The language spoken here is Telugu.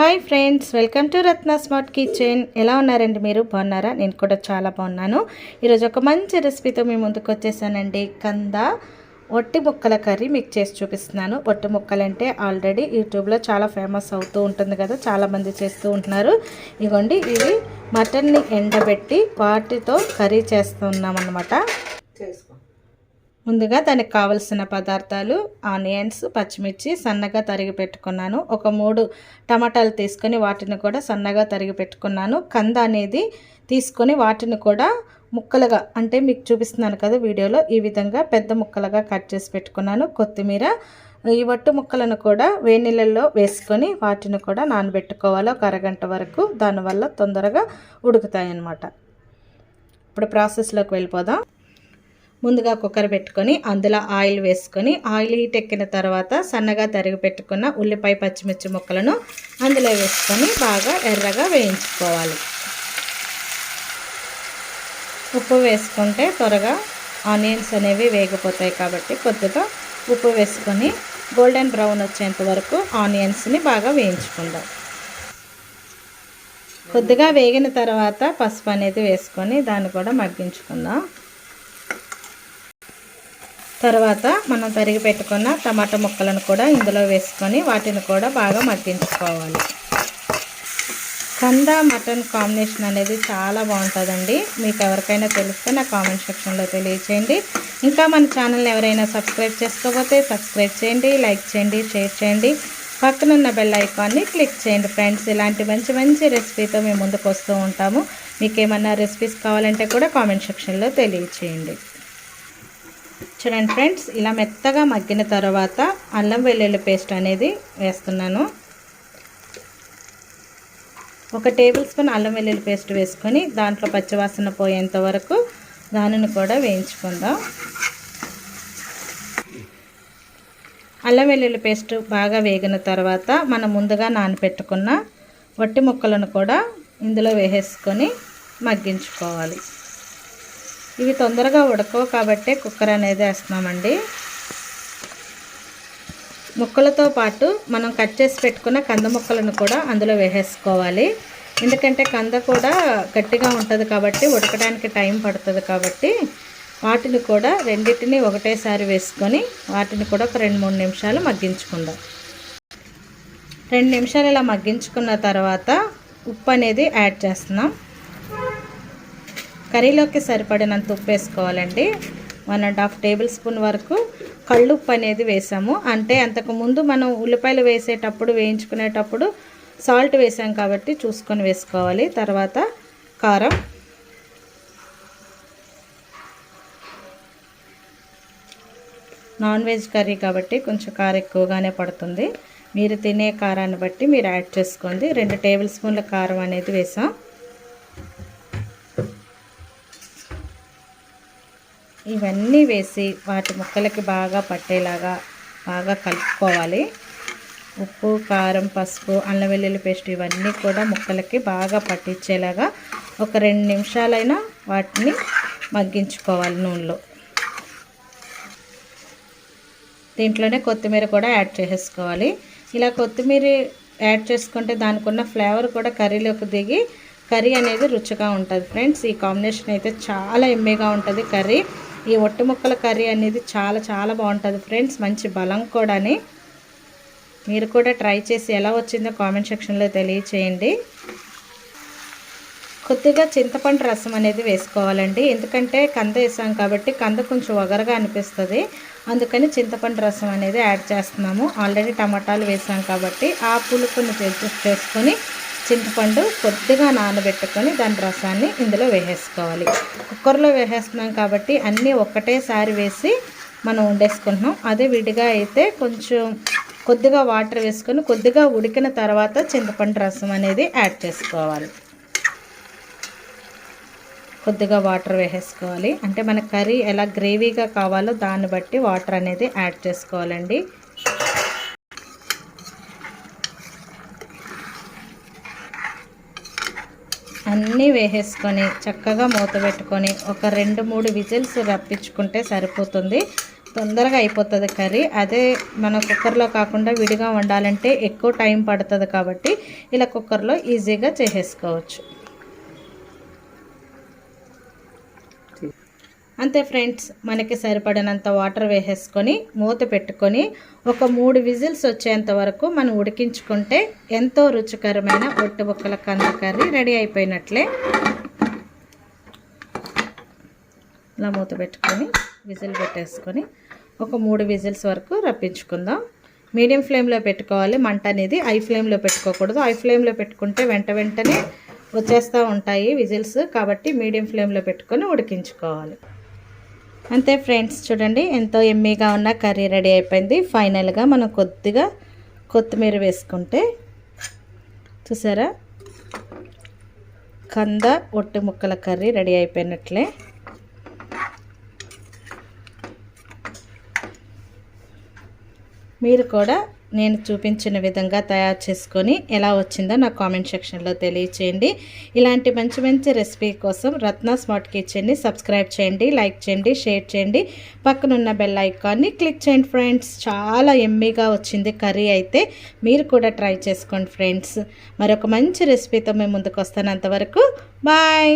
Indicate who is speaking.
Speaker 1: Hi friends, welcome to Ratna smart kitchen. ఎలా ఉన్నారండి? మీరు బాగున్నారా? నేను కూడా చాలా బాగున్నాను. ఈరోజు ఒక మంచి రెసిపీతో మీ ముందుకు వచ్చేసానండి. కంద ఒట్టి ముక్కల కర్రీ మీకు చేసి చూపిస్తున్నాను. ఒట్టి ముక్కలు అంటే ఆల్రెడీ యూట్యూబ్లో చాలా ఫేమస్ అవుతూ ఉంటుంది కదా, చాలామంది చేస్తూ ఉంటున్నారు. ఇవ్వండి, ఇవి మటన్ని ఎండబెట్టి వాటితో కర్రీ చేస్తున్నాం అన్నమాట. ముందుగా దానికి కావలసిన పదార్థాలు ఆనియన్స్, పచ్చిమిర్చి సన్నగా తరిగి పెట్టుకున్నాను. ఒక 3 టమాటాలు తీసుకొని వాటిని కూడా సన్నగా తరిగి పెట్టుకున్నాను. కంద అనేది తీసుకొని వాటిని కూడా ముక్కలుగా, అంటే మీకు చూపిస్తున్నాను కదా వీడియోలో, ఈ విధంగా పెద్ద ముక్కలుగా కట్ చేసి పెట్టుకున్నాను. కొత్తిమీర, ఈ వట్టు ముక్కలను కూడా వేడి నీళ్ళల్లో వేసుకొని వాటిని కూడా నానబెట్టుకోవాలి ఒక అరగంట వరకు. దానివల్ల తొందరగా ఉడుకుతాయి అన్నమాట. ఇప్పుడు ప్రాసెస్లోకి వెళ్ళిపోదాం. ముందుగా కుక్కర్ పెట్టుకొని అందులో ఆయిల్ వేసుకొని, ఆయిల్ హీట్ ఎక్కిన తర్వాత సన్నగా తరిగి పెట్టుకున్న ఉల్లిపాయ, పచ్చిమిర్చి ముక్కలను అందులో వేసుకొని బాగా ఎర్రగా వేయించుకోవాలి. ఉప్పు వేసుకుంటే త్వరగా ఆనియన్స్ అనేవి వేగిపోతాయి కాబట్టి కొద్దిగా ఉప్పు వేసుకొని గోల్డెన్ బ్రౌన్ వచ్చేంత వరకు ఆనియన్స్ని బాగా వేయించుకుందాం. కొద్దిగా వేగిన తర్వాత పసుపు అనేది వేసుకొని దాన్ని కూడా మగ్గించుకుందాం. తర్వాత మనం తరిగి పెట్టుకున్న టమాటా ముక్కలను కూడా ఇందులో వేసుకొని వాటిని కూడా బాగా మగ్గించుకోవాలి. కంద మటన్ కాంబినేషన్ అనేది చాలా బాగుంటుందండి. మీకు ఎవరికైనా తెలిస్తే నా కామెంట్ సెక్షన్లో తెలియచేయండి. ఇంకా మన ఛానల్ని ఎవరైనా సబ్స్క్రైబ్ చేసుకోకపోతే సబ్స్క్రైబ్ చేయండి, లైక్ చేయండి, షేర్ చేయండి, పక్కనున్న బెల్ ఐకాన్ని క్లిక్ చేయండి. ఫ్రెండ్స్, ఇలాంటి మంచి మంచి రెసిపీతో మేము ముందుకు వస్తూ ఉంటాము. మీకు ఏమన్నా రెసిపీస్ కావాలంటే కూడా కామెంట్ సెక్షన్లో తెలియచేయండి. చూడండి ఫ్రెండ్స్, ఇలా మెత్తగా మగ్గిన తర్వాత అల్లం వెల్లుల్లి పేస్ట్ అనేది వేస్తున్నాను. 1 టేబుల్ స్పూన్ అల్లం వెల్లుల్లి పేస్ట్ వేసుకొని దాంట్లో పచ్చివాసన పోయేంత వరకు దానిని కూడా వేయించుకుందాం. అల్లం వెల్లుల్లి పేస్ట్ బాగా వేగిన తర్వాత మనం ముందుగా నానబెట్టుకున్న వట్టి ముక్కలను కూడా ఇందులో వేసేసుకొని మగ్గించుకోవాలి. ఇవి తొందరగా ఉడకవు కాబట్టి కుక్కర్ అనేది వేస్తున్నామండి. ముక్కలతో పాటు మనం కట్ చేసి పెట్టుకున్న కంద ముక్కలను కూడా అందులో వేసేసుకోవాలి. ఎందుకంటే కంద కూడా గట్టిగా ఉంటుంది కాబట్టి ఉడకడానికి టైం పడుతుంది కాబట్టి వాటిని కూడా రెండింటిని ఒకటేసారి వేసుకొని వాటిని కూడా ఒక 2-3 నిమిషాలు మగ్గించుకుందాం. 2 నిమిషాలు ఇలా మగ్గించుకున్న తర్వాత ఉప్పు అనేది యాడ్ చేస్తున్నాం. కర్రీలోకి సరిపడినంత ఉప్పు వేసుకోవాలండి. 1.5 టేబుల్ స్పూన్ వరకు కళ్ళుప్పు అనేది వేసాము. అంటే అంతకుముందు మనం ఉల్లిపాయలు వేసేటప్పుడు, వేయించుకునేటప్పుడు సాల్ట్ వేసాం కాబట్టి చూసుకొని వేసుకోవాలి. తర్వాత కారం, నాన్ వెజ్ కర్రీ కాబట్టి కొంచెం కారం ఎక్కువగానే పడుతుంది. మీరు తినే కారాన్ని బట్టి మీరు యాడ్ చేసుకోండి. 2 టేబుల్ స్పూన్ల కారం అనేది వేసాం. ఇవన్నీ వేసి వాటి ముక్కలకి బాగా పట్టేలాగా బాగా కలుపుకోవాలి. ఉప్పు, కారం, పసుపు, అల్లం వెల్లుల్లి పేస్ట్ ఇవన్నీ కూడా ముక్కలకి బాగా పట్టించేలాగా ఒక 2 నిమిషాలైనా వాటిని మగ్గించుకోవాలి నూనెలో. దీంట్లోనే కొత్తిమీర కూడా యాడ్ చేసేసుకోవాలి. ఇలా కొత్తిమీర యాడ్ చేసుకుంటే దానికి ఉన్న ఫ్లేవర్ కూడా కర్రీలోకి దిగి కర్రీ అనేది రుచిగా ఉంటుంది. ఫ్రెండ్స్, ఈ కాంబినేషన్ అయితే చాలా ఎమ్మీగా ఉంటుంది కర్రీ. ఈ ఒట్టి ముక్కల కర్రీ అనేది చాలా చాలా బాగుంటుంది ఫ్రెండ్స్. మంచి బలం కూడాని. మీరు కూడా ట్రై చేసి ఎలా వచ్చిందో కామెంట్ సెక్షన్లో తెలియచేయండి. కొద్దిగా చింతపండు రసం అనేది వేసుకోవాలండి. ఎందుకంటే కంద వేసాం కాబట్టి కంద కొంచెం వగరగా అనిపిస్తుంది. అందుకని చింతపండు రసం అనేది యాడ్ చేస్తున్నాము. ఆల్రెడీ టమాటాలు వేసాం కాబట్టి ఆ పులుపుని అడ్జస్ట్ చేసుకొని చింతపండు కొద్దిగా నానబెట్టుకొని దాని రసాన్ని ఇందులో వేసేసుకోవాలి. కుక్కర్లో వేసేస్తున్నాం కాబట్టి అన్నీ ఒక్కటేసారి వేసి మనం వండేసుకుంటున్నాం. అదే విడిగా అయితే కొంచెం కొద్దిగా వాటర్ వేసుకొని కొద్దిగా ఉడికిన తర్వాత చింతపండు రసం అనేది యాడ్ చేసుకోవాలి. కొద్దిగా వాటర్ వేసేసుకోవాలి. అంటే మన కర్రీ ఎలా గ్రేవీగా కావాలో దాన్ని బట్టి వాటర్ అనేది యాడ్ చేసుకోవాలండి. అన్నీ వేసేసుకొని చక్కగా మూత పెట్టుకొని ఒక 2-3 విజిల్స్ రప్పించుకుంటే సరిపోతుంది. తొందరగా అయిపోతుంది కర్రీ. అదే మన కుక్కర్లో కాకుండా విడిగా వండాలంటే ఎక్కువ టైం పడుతుంది కాబట్టి ఇలా కుక్కర్లో ఈజీగా చేసేసుకోవచ్చు. అంతే ఫ్రెండ్స్, మనకి సరిపడినంత వాటర్ వేసేసుకొని మూత పెట్టుకొని ఒక 3 విజిల్స్ వచ్చేంత వరకు మనం ఉడికించుకుంటే ఎంతో రుచికరమైన ఒట్టి బొక్కల కంద కర్రీ రెడీ అయిపోయినట్లే. ఇలా మూత పెట్టుకొని విజిల్ పెట్టేసుకొని ఒక 3 విజిల్స్ వరకు రప్పించుకుందాం. మీడియం ఫ్లేమ్లో పెట్టుకోవాలి మంట అనేది, హై ఫ్లేమ్లో పెట్టుకోకూడదు. హై ఫ్లేమ్లో పెట్టుకుంటే వెంటనే వచ్చేస్తూ ఉంటాయి విజిల్స్, కాబట్టి మీడియం ఫ్లేమ్లో పెట్టుకొని ఉడికించుకోవాలి. అంతే ఫ్రెండ్స్, చూడండి ఎంతో ఎమ్మీగా ఉన్న కర్రీ రెడీ అయిపోయింది. ఫైనల్గా మనం కొద్దిగా కొత్తిమీర వేసుకుంటే చూసారా కంద ఒట్టి ముక్కల కర్రీ రెడీ అయిపోయినట్లే. మీరు కూడా నేను చూపించిన విధంగా తయారు చేసుకొని ఎలా వచ్చిందో నా కామెంట్ సెక్షన్లో తెలియచేయండి. ఇలాంటి మంచి మంచి రెసిపీ కోసం రత్న స్మార్ట్ కిచెన్ని సబ్స్క్రైబ్ చేయండి, లైక్ చేయండి, షేర్ చేయండి, పక్కనున్న బెల్ ఐకాన్ని క్లిక్ చేయండి ఫ్రెండ్స్. చాలా ఎమ్మీగా వచ్చింది కర్రీ అయితే, మీరు కూడా ట్రై చేసుకోండి ఫ్రెండ్స్. మరొక మంచి రెసిపీతో మేము ముందుకు వస్తాను. అంతవరకు బాయ్.